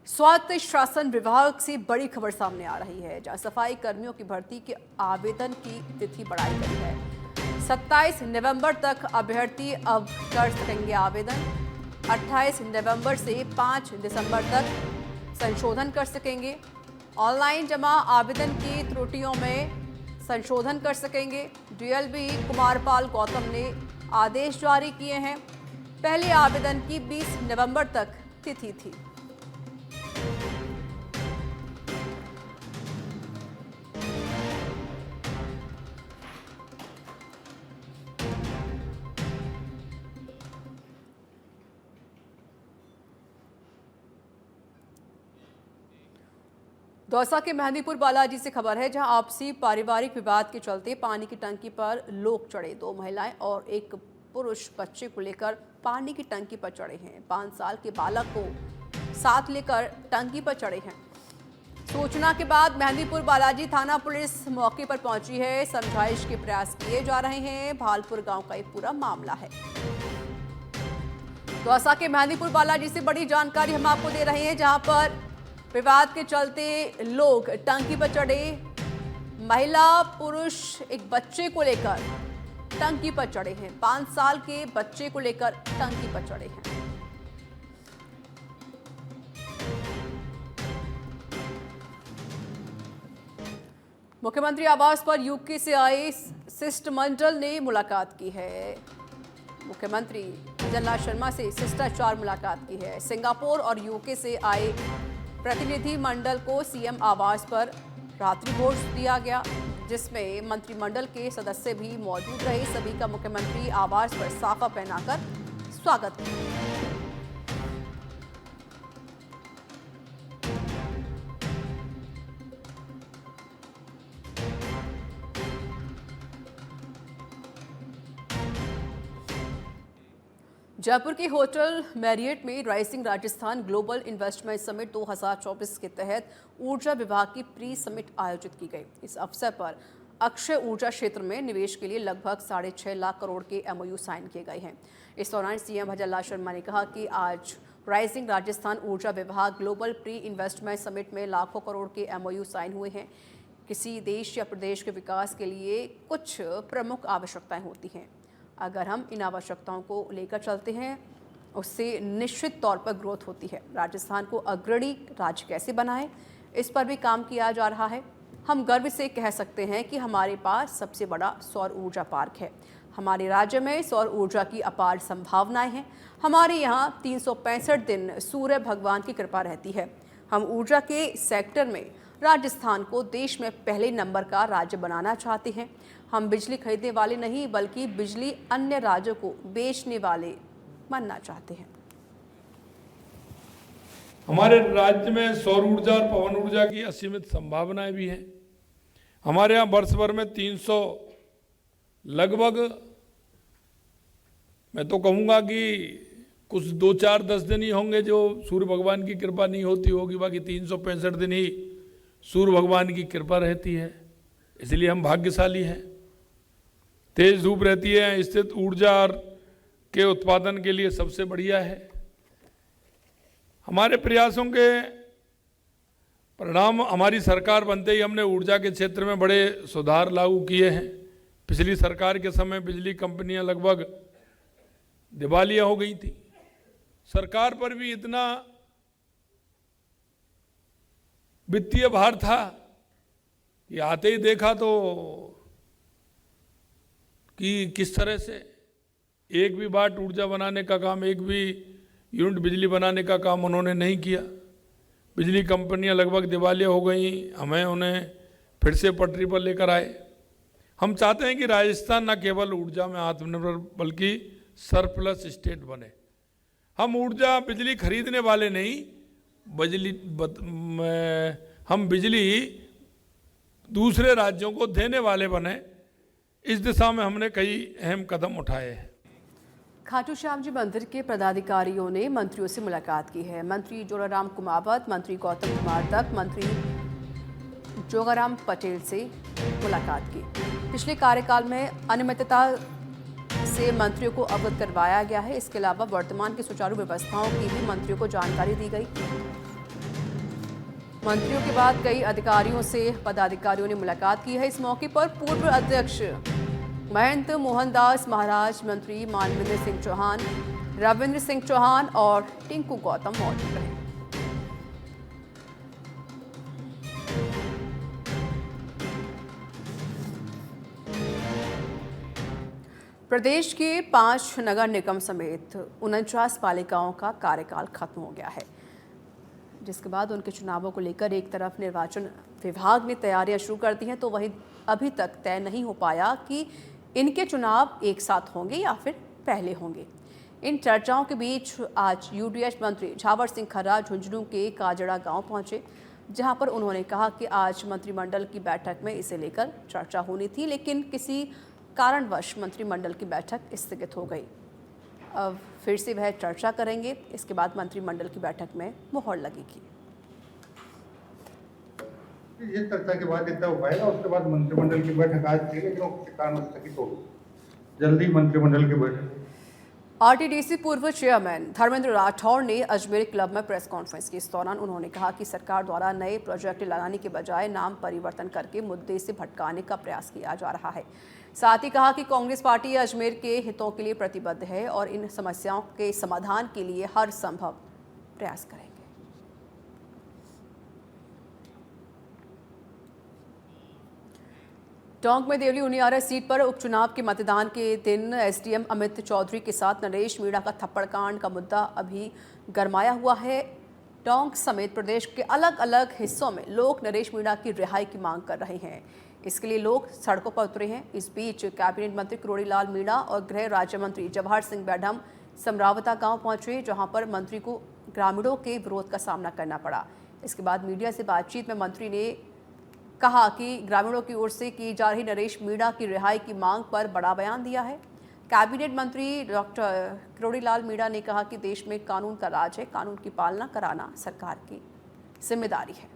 स्वायत्त शासन विभाग से बड़ी खबर सामने आ रही है, जहां सफाई कर्मियों की भर्ती के आवेदन की तिथि बढ़ाई गई है। 27 नवंबर तक अभ्यर्थी अब कर सकेंगे आवेदन। 28 नवंबर से 5 दिसंबर तक संशोधन कर सकेंगे। ऑनलाइन जमा आवेदन की त्रुटियों में संशोधन कर सकेंगे। डीएलबी कुमारपाल गौतम ने आदेश जारी किए हैं। पहले आवेदन की 20 नवंबर तक तिथि थी। दौसा के मेहंदीपुर बालाजी से खबर है, जहां आपसी पारिवारिक विवाद के चलते पानी की टंकी पर लोग चढ़े। 2 महिलाएं और एक पुरुष बच्चे को लेकर पानी की टंकी पर चढ़े हैं। 5 साल के बालक को साथ लेकर टंकी पर चढ़े हैं। सूचना के बाद मेहंदीपुर बालाजी थाना पुलिस मौके पर पहुंची है। समझाइश के प्रयास किए जा रहे हैं। भालपुर गांव का ये पूरा मामला है। दौसा के मेहंदीपुर बालाजी से बड़ी जानकारी हम आपको दे रहे हैं, जहां पर विवाद के चलते लोग टंकी पर चढ़े। महिला पुरुष एक बच्चे को लेकर टंकी पर चढ़े हैं। 5 साल के बच्चे को लेकर टंकी पर चढ़े हैं। मुख्यमंत्री आवास पर यूके से आए शिष्टमंडल ने मुलाकात की है। मुख्यमंत्री जयलाल शर्मा से शिष्टाचार मुलाकात की है। सिंगापुर और यूके से आए प्रतिनिधि मंडल को सीएम आवास पर रात्रि भोज दिया गया, जिसमें मंत्रिमंडल के सदस्य भी मौजूद रहे। सभी का मुख्यमंत्री आवास पर साफा पहनाकर स्वागत किया। जयपुर के होटल मैरियट में rising Rajasthan global investment summit 2024 के तहत ऊर्जा विभाग की प्री समिट आयोजित की गई। इस अवसर पर अक्षय ऊर्जा क्षेत्र में निवेश के लिए लगभग 6.5 लाख करोड़ के एमओयू साइन किए गए हैं। इस दौरान सीएम जयलाल शर्मा ने कहा कि आज राइजिंग राजस्थान ऊर्जा विभाग ग्लोबल प्री इन्वेस्टमेंट समिट में लाखों करोड़ के एमओयू साइन हुए हैं। किसी देश या प्रदेश के विकास के लिए कुछ प्रमुख आवश्यकताएं होती हैं। अगर हम इन आवश्यकताओं को लेकर चलते हैं, उससे निश्चित तौर पर ग्रोथ होती है। राजस्थान को अग्रणी राज्य कैसे बनाएं, इस पर भी काम किया जा रहा है। हम गर्व से कह सकते हैं कि हमारे पास सबसे बड़ा सौर ऊर्जा पार्क है। हमारे राज्य में सौर ऊर्जा की अपार संभावनाएं हैं। हमारे यहाँ 365 दिन सूर्य भगवान की कृपा रहती है। हम ऊर्जा के सेक्टर में राजस्थान को देश में पहले नंबर का राज्य बनाना चाहते हैं। हम बिजली खरीदने वाले नहीं, बल्कि बिजली अन्य राज्यों को बेचने वाले बनना चाहते हैं। हमारे राज्य में सौर ऊर्जा और पवन ऊर्जा की असीमित संभावनाएं भी हैं। हमारे यहाँ वर्ष भर में 300 लगभग, मैं तो कहूँगा कि कुछ 2-4-10 दिन ही होंगे जो सूर्य भगवान की कृपा नहीं होती होगी, बाकी 365 दिन ही सूर्य भगवान की कृपा रहती है। इसलिए हम भाग्यशाली हैं। तेज धूप रहती है, स्थित ऊर्जा के उत्पादन के लिए सबसे बढ़िया है। हमारे प्रयासों के परिणाम हमारी सरकार बनते ही हमने ऊर्जा के क्षेत्र में बड़े सुधार लागू किए हैं। पिछली सरकार के समय बिजली कंपनियां लगभग दिवालिया हो गई थी। सरकार पर भी इतना वित्तीय भार था कि आते ही देखा तो कि किस तरह से एक भी वाट ऊर्जा बनाने का काम, एक भी यूनिट बिजली बनाने का काम उन्होंने नहीं किया। बिजली कंपनियां लगभग दिवालिया हो गई। हमें उन्हें फिर से पटरी पर लेकर आए। हम चाहते हैं कि राजस्थान न केवल ऊर्जा में आत्मनिर्भर बल्कि सरप्लस स्टेट बने। हम ऊर्जा बिजली खरीदने वाले नहीं, हम बिजली दूसरे राज्यों को देने वाले बने। इस दिशा में हमने कई अहम कदम उठाए हैं। खाटू श्याम जी मंदिर के पदाधिकारियों ने मंत्रियों से मुलाकात की है। मंत्री जोगाराम कुमावत, मंत्री गौतम कुमार तक, मंत्री जोगाराम पटेल से मुलाकात की। पिछले कार्यकाल में अनियमितता से मंत्रियों को अवगत करवाया गया है। इसके अलावा वर्तमान की सुचारू व्यवस्थाओं की भी मंत्रियों को जानकारी दी गई। मंत्रियों के बाद कई अधिकारियों से पदाधिकारियों ने मुलाकात की है। इस मौके पर पूर्व अध्यक्ष महंत मोहनदास महाराज, मंत्री मानवेंद्र सिंह चौहान, रविंद्र सिंह चौहान और टिंकू गौतम मौजूद रहे। प्रदेश के 5 नगर निगम समेत 49 पालिकाओं का कार्यकाल खत्म हो गया है, जिसके बाद उनके चुनावों को लेकर एक तरफ निर्वाचन विभाग ने तैयारियां शुरू कर दी हैं, तो वहीं अभी तक तय नहीं हो पाया कि इनके चुनाव एक साथ होंगे या फिर पहले होंगे। इन चर्चाओं के बीच आज यूडीएच मंत्री झावर सिंह खर्रा झुंझुनू के काजड़ा गांव पहुंचे, जहां पर उन्होंने कहा कि आज मंत्रिमंडल की बैठक में इसे लेकर चर्चा होनी थी, लेकिन किसी कारणवश मंत्रिमंडल की बैठक स्थगित हो गई। अब फिर से वह चर्चा करेंगे, इसके बाद मंत्रिमंडल की बैठक में मुहर लगेगी। ये चर्चा के बाद इतना हो पाएगा, उसके बाद मंत्रिमंडल की बैठक आज थी लेकिन उसके कारण स्थगित हो गई। जल्दी मंत्रिमंडल की बैठक। आरटीडीसी पूर्व चेयरमैन धर्मेंद्र राठौर ने अजमेर क्लब में प्रेस कॉन्फ्रेंस की। इस दौरान उन्होंने कहा कि सरकार द्वारा नए प्रोजेक्ट लगाने के बजाय नाम परिवर्तन करके मुद्दे से भटकाने का प्रयास किया जा रहा है। साथ ही कहा कि कांग्रेस पार्टी अजमेर के हितों के लिए प्रतिबद्ध है और इन समस्याओं के समाधान के लिए हर संभव प्रयास करेंगे। टोंक में देवली उनियारा सीट पर उपचुनाव के मतदान के दिन एसडीएम अमित चौधरी के साथ नरेश मीणा का थप्पड़ कांड का मुद्दा अभी गरमाया हुआ है। टोंक समेत प्रदेश के अलग अलग हिस्सों में लोग नरेश मीणा की रिहाई की मांग कर रहे हैं। इसके लिए लोग सड़कों पर उतरे हैं। इस बीच कैबिनेट मंत्री किरोड़ीलाल मीणा और गृह राज्य मंत्री जवाहर सिंह बैढम समरावता गांव पहुंचे, जहां पर मंत्री को ग्रामीणों के विरोध का सामना करना पड़ा। इसके बाद मीडिया से बातचीत में मंत्री ने कहा कि ग्रामीणों की ओर से की जा रही नरेश मीणा की रिहाई की मांग पर बड़ा बयान दिया है। कैबिनेट मंत्री डॉक्टर किरोड़ीलाल मीणा ने कहा कि देश में कानून का राज है, कानून की पालना कराना सरकार की जिम्मेदारी है।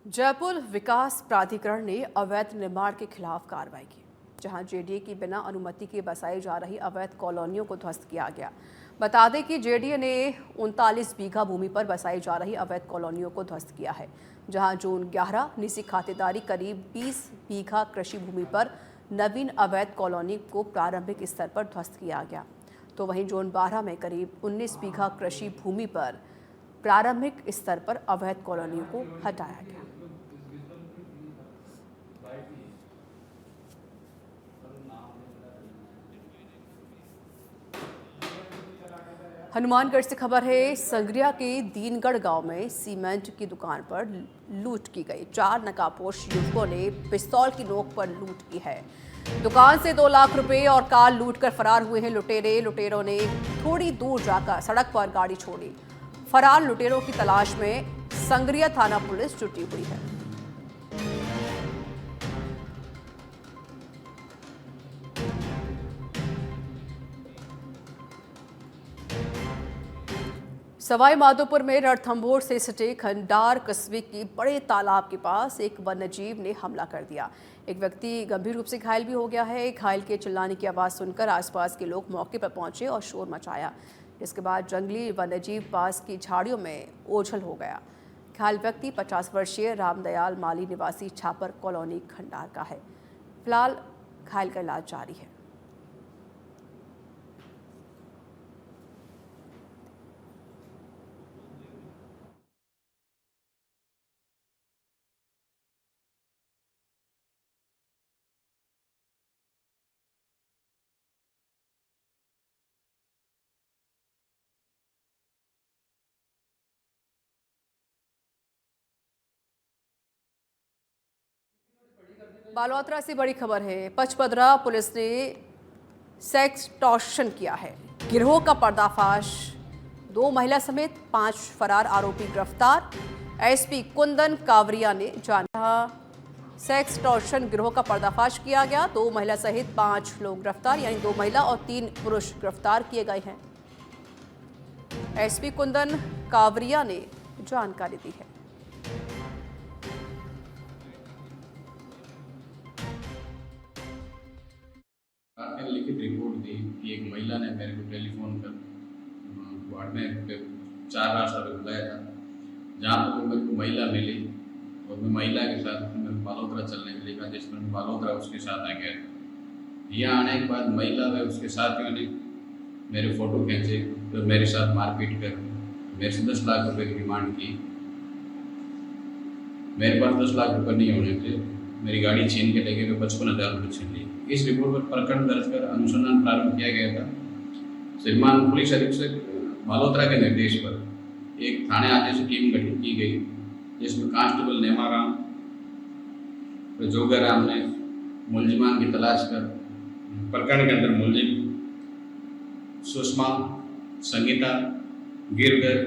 जयपुर विकास प्राधिकरण ने अवैध निर्माण के खिलाफ कार्रवाई की, जहां जेडीए की बिना अनुमति के बसाई जा रही अवैध कॉलोनियों को ध्वस्त किया गया। बता दें कि जेडीए ने 39 बीघा भूमि पर बसाई जा रही अवैध कॉलोनियों को ध्वस्त किया है, जहां जून 11 निजी खातेदारी करीब 20 बीघा कृषि भूमि पर नवीन अवैध कॉलोनी को प्रारंभिक स्तर पर ध्वस्त किया गया, तो वहीं जून 12 में करीब 19 बीघा कृषि भूमि पर प्रारंभिक स्तर पर अवैध कॉलोनियों को हटाया गया। हनुमानगढ़ से खबर है। संग्रिया के दीनगढ़ गांव में सीमेंट की दुकान पर लूट की गई। 4 नकाबपोश युवकों ने पिस्तौल की नोक पर लूट की है। दुकान से 2 लाख रुपए और कार लूटकर फरार हुए हैं लुटेरे। लुटेरों ने थोड़ी दूर जाकर सड़क पर गाड़ी छोड़ी। फरार लुटेरों की तलाश में संग्रिया थाना पुलिस जुटी हुई है। सवाई माधोपुर में रणथंभौर से सटे खंडार कस्बे के बड़े तालाब के पास एक वन्यजीव ने हमला कर दिया। एक व्यक्ति गंभीर रूप से घायल भी हो गया है। घायल के चिल्लाने की आवाज़ सुनकर आसपास के लोग मौके पर पहुंचे और शोर मचाया, जिसके बाद जंगली वन्यजीव पास की झाड़ियों में ओझल हो गया। घायल व्यक्ति 50 वर्षीय रामदयाल माली निवासी छापर कॉलोनी खंडार का है। फिलहाल घायल का इलाज जारी है। बालोतरा से बड़ी खबर है। पचपदरा पुलिस ने सेक्सटॉर्शन किया है। गिरोह का पर्दाफाश, 2 महिला समेत 5 फरार आरोपी गिरफ्तार। एसपी कुंदन कावरिया ने जाना। सेक्सटॉर्शन गिरोह का पर्दाफाश किया गया। 2 महिला सहित 5 लोग गिरफ्तार, यानी 2 महिला और 3 पुरुष गिरफ्तार किए गए हैं। एसपी कुंदन कावरिया ने जानकारी दी है। रात में लिखित रिपोर्ट दी कि एक महिला ने मेरे को टेलीफोन कर वार्ड में 4 रास्ता पे बुलाया था, जहाँ पर वो मेरे को महिला मिली और मैं महिला के साथ मेरे को बालोतरा चलने के लिए कहा, जिसमें मैं बालोतरा उसके साथ आ गया। यहाँ आने के बाद महिला व उसके साथियों ने मेरे फ़ोटो खींचे, तो मेरे साथ मारपीट कर मेरे से 10 लाख रुपए की डिमांड की। मेरे पास 10 लाख रुपए नहीं होने थे, मेरी गाड़ी छीन के लेके 55,000 रुपये छीन ली। इस रिपोर्ट पर प्रकरण दर्ज कर अनुसंधान प्रारंभ किया गया था। श्रीमान पुलिस अधीक्षक बालोतरा के निर्देश पर एक थाने आदेश टीम गठित की गई, जिसमें कांस्टेबल नेमाराम जोगाराम ने मुलजिमान की तलाश कर प्रकरण के अंदर मुलजिम सुषमा, संगीता, गिरधर,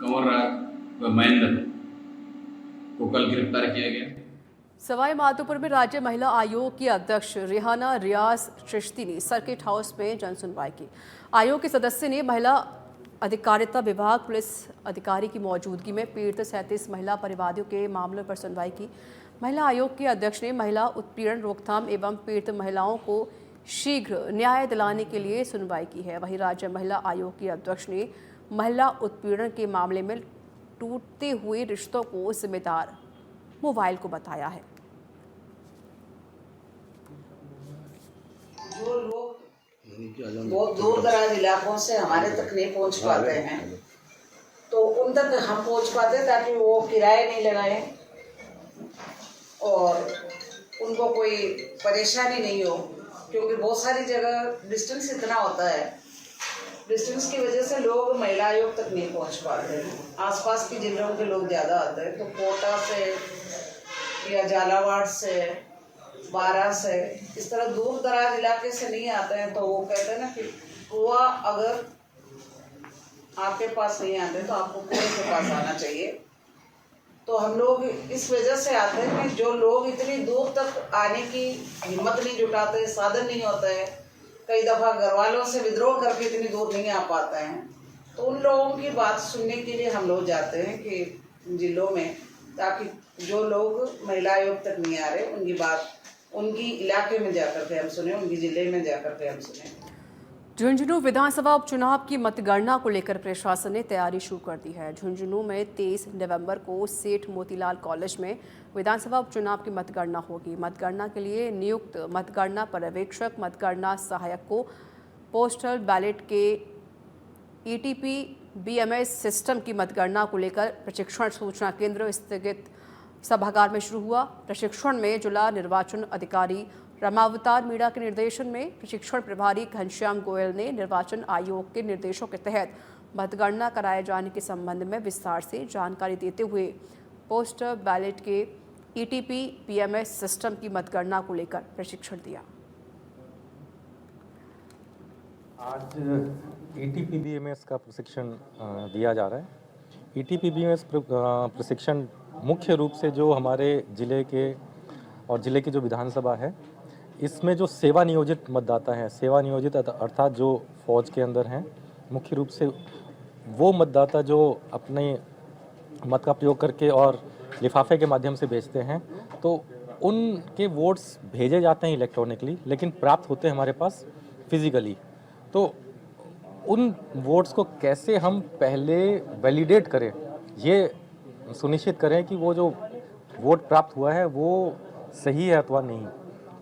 कंवरराज व महेंद्र को कल गिरफ्तार किया गया। सवाई माधोपुर में राज्य महिला आयोग की अध्यक्ष रेहाना रियाज चिश्ती ने सर्किट हाउस में जन सुनवाई की। आयोग के सदस्य ने महिला अधिकारिता विभाग पुलिस अधिकारी की मौजूदगी में पीड़ित 37 महिला परिवादियों के मामलों पर सुनवाई की। महिला आयोग के अध्यक्ष ने महिला उत्पीड़न रोकथाम एवं पीड़ित महिलाओं को शीघ्र न्याय दिलाने के लिए सुनवाई की है। वहीं राज्य महिला आयोग की अध्यक्ष ने महिला उत्पीड़न के मामले में टूटते हुए रिश्तों को जिम्मेदार मोबाइल को बताया है। जो लोग बहुत दूर दराज इलाकों से हमारे तक नहीं पहुंच पाते हैं, तो उन तक हम पहुंच पाते ताकि वो किराए नहीं लगाएं और उनको कोई परेशानी नहीं हो, क्योंकि बहुत सारी जगह डिस्टेंस इतना होता है, डिस्टेंस की वजह से लोग महिला आयोग तक नहीं पहुंच पाते हैं। आसपास की जिलों के लोग ज़्यादा आते हैं, तो कोटा से या झालावाड़ से, बारा से, इस तरह दूर दराज इलाके से नहीं आते हैं। तो वो कहते हैं ना कि कुआ अगर आपके पास नहीं आते तो आपको कुएं के पास आना चाहिए। तो हम लोग इस वजह से आते हैं कि जो लोग इतनी दूर तक आने की हिम्मत नहीं जुटाते, साधन नहीं होता है, कई दफ़ा घर वालों से विद्रोह करके इतनी दूर नहीं आ पाते हैं, तो उन लोगों की बात सुनने के लिए हम लोग जाते हैं कि जिलों में, ताकि जो लोग महिला आयोग तक नहीं आ रहे उनकी बात उनकी इलाके में जाकर के हम सुने, उनकी जिले में जाकर के हम सुने। झुंझुनू विधानसभा उपचुनाव की मतगणना को लेकर प्रशासन ने तैयारी शुरू कर दी है। झुंझुनू में 23 नवंबर को सेठ मोतीलाल कॉलेज में विधानसभा उपचुनाव की मतगणना होगी। मतगणना के लिए नियुक्त मतगणना पर्यवेक्षक, मतगणना सहायक को पोस्टल बैलेट के ईटीपी बीएमएस सिस्टम की मतगणना को लेकर प्रशिक्षण सूचना केंद्र स्थगित सभागार में शुरू हुआ। प्रशिक्षण में जिला निर्वाचन अधिकारी रमावतार मीणा के निर्देशन में प्रशिक्षण प्रभारी घनश्याम गोयल ने निर्वाचन आयोग के निर्देशों के तहत मतगणना कराए जाने के संबंध में विस्तार से जानकारी देते हुए पोस्टल बैलेट के ईटीपी बीएमएस सिस्टम की मतगणना को लेकर प्रशिक्षण दिया। आज ईटीपी बीएमएस का प्रशिक्षण दिया जा रहा है। ईटीपी बीएमएस प्रशिक्षण मुख्य रूप से जो हमारे ज़िले के और ज़िले की जो विधानसभा है, इसमें जो सेवा नियोजित मतदाता हैं, सेवा नियोजित अर्थात जो फौज के अंदर हैं, मुख्य रूप से वो मतदाता जो अपने मत का प्रयोग करके और लिफाफे के माध्यम से भेजते हैं, तो उनके वोट्स भेजे जाते हैं इलेक्ट्रॉनिकली, लेकिन प्राप्त होते हैं हमारे पास फिजिकली। तो उन वोट्स को कैसे हम पहले वैलिडेट करें, ये सुनिश्चित करें कि वो जो वोट प्राप्त हुआ है वो सही है अथवा नहीं।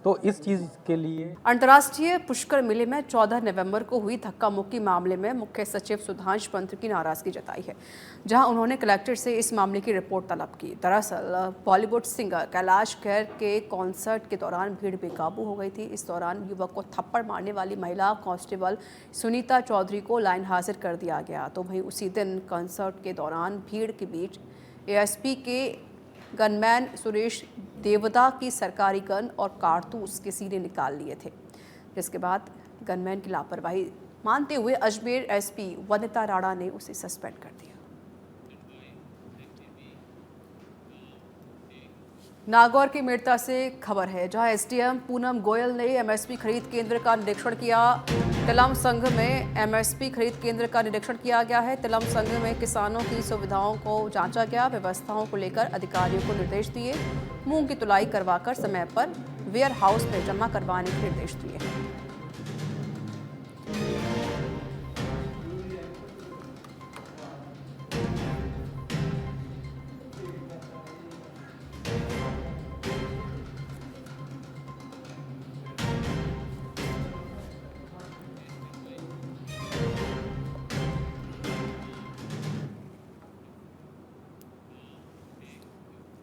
तो इस चीज़ के लिए अंतर्राष्ट्रीय पुष्कर मेले में 14 नवंबर को हुई धक्का मुक्की मामले में मुख्य सचिव सुधांश पंत की नाराजगी जताई है, जहां उन्होंने कलेक्टर से इस मामले की रिपोर्ट तलब की। दरअसल बॉलीवुड सिंगर कैलाश खेर के कॉन्सर्ट के दौरान भीड़ बेकाबू हो गई थी। इस दौरान युवक को थप्पड़ मारने वाली महिला कांस्टेबल सुनीता चौधरी को लाइन हाजिर कर दिया गया। तो वहीं उसी दिन कॉन्सर्ट के दौरान भीड़ के बीच एएसपी के गनमैन सुरेश देवदा की सरकारी गन और कारतूस के सीने निकाल लिए थे, जिसके बाद गनमैन की लापरवाही मानते हुए अजमेर एसपी वनिता राणा ने उसे सस्पेंड कर दिया। नागौर की मेड़ता से खबर है, जहां एसडीएम पूनम गोयल ने एमएसपी खरीद केंद्र का निरीक्षण किया। तिलम संघ में एमएसपी खरीद केंद्र का निरीक्षण किया गया है। तिलम संघ में किसानों की सुविधाओं को जांचा गया। व्यवस्थाओं को लेकर अधिकारियों को निर्देश दिए। मूंग की तुलाई करवाकर समय पर वेयर हाउस में जमा करवाने के निर्देश दिए।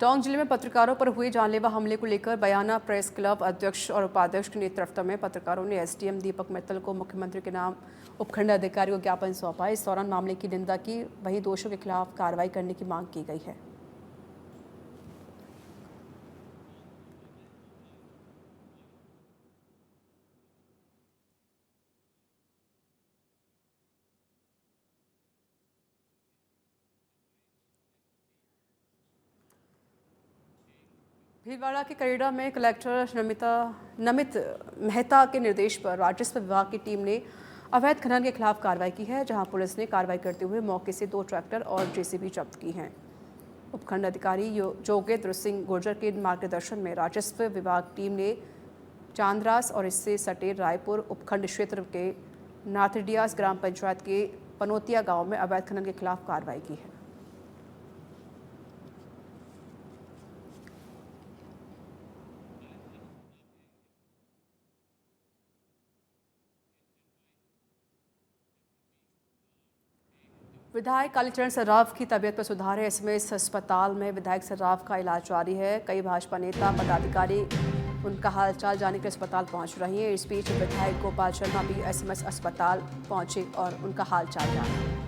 टोंक जिले में पत्रकारों पर हुए जानलेवा हमले को लेकर बयाना प्रेस क्लब अध्यक्ष और उपाध्यक्ष के नेतृत्व में पत्रकारों ने एसडीएम दीपक मित्तल को मुख्यमंत्री के नाम उपखंड अधिकारी को ज्ञापन सौंपा। इस दौरान मामले की निंदा की, वहीं दोषियों के खिलाफ कार्रवाई करने की मांग की गई है। भीलवाड़ा के करेड़ा में कलेक्टर नमित मेहता के निर्देश पर राजस्व विभाग की टीम ने अवैध खनन के खिलाफ कार्रवाई की है, जहां पुलिस ने कार्रवाई करते हुए मौके से 2 ट्रैक्टर और जेसीबी जब्त की हैं। उपखंड अधिकारी जोगेंद्र सिंह गुर्जर के मार्गदर्शन में राजस्व विभाग टीम ने चांदरास और इससे सटे रायपुर उपखंड क्षेत्र के नाथडियास ग्राम पंचायत के पनोतिया गाँव में अवैध खनन के खिलाफ कार्रवाई की है। विधायक कालीचरण सर्राफ की तबीयत पर सुधार है। एसएमएस अस्पताल में विधायक सर्राफ का इलाज जारी है। कई भाजपा नेता पदाधिकारी उनका हालचाल जानने के लिए अस्पताल पहुंच रहे हैं। इस बीच विधायक गोपाल शर्मा भी एसएमएस अस्पताल पहुंचे और उनका हालचाल जाना।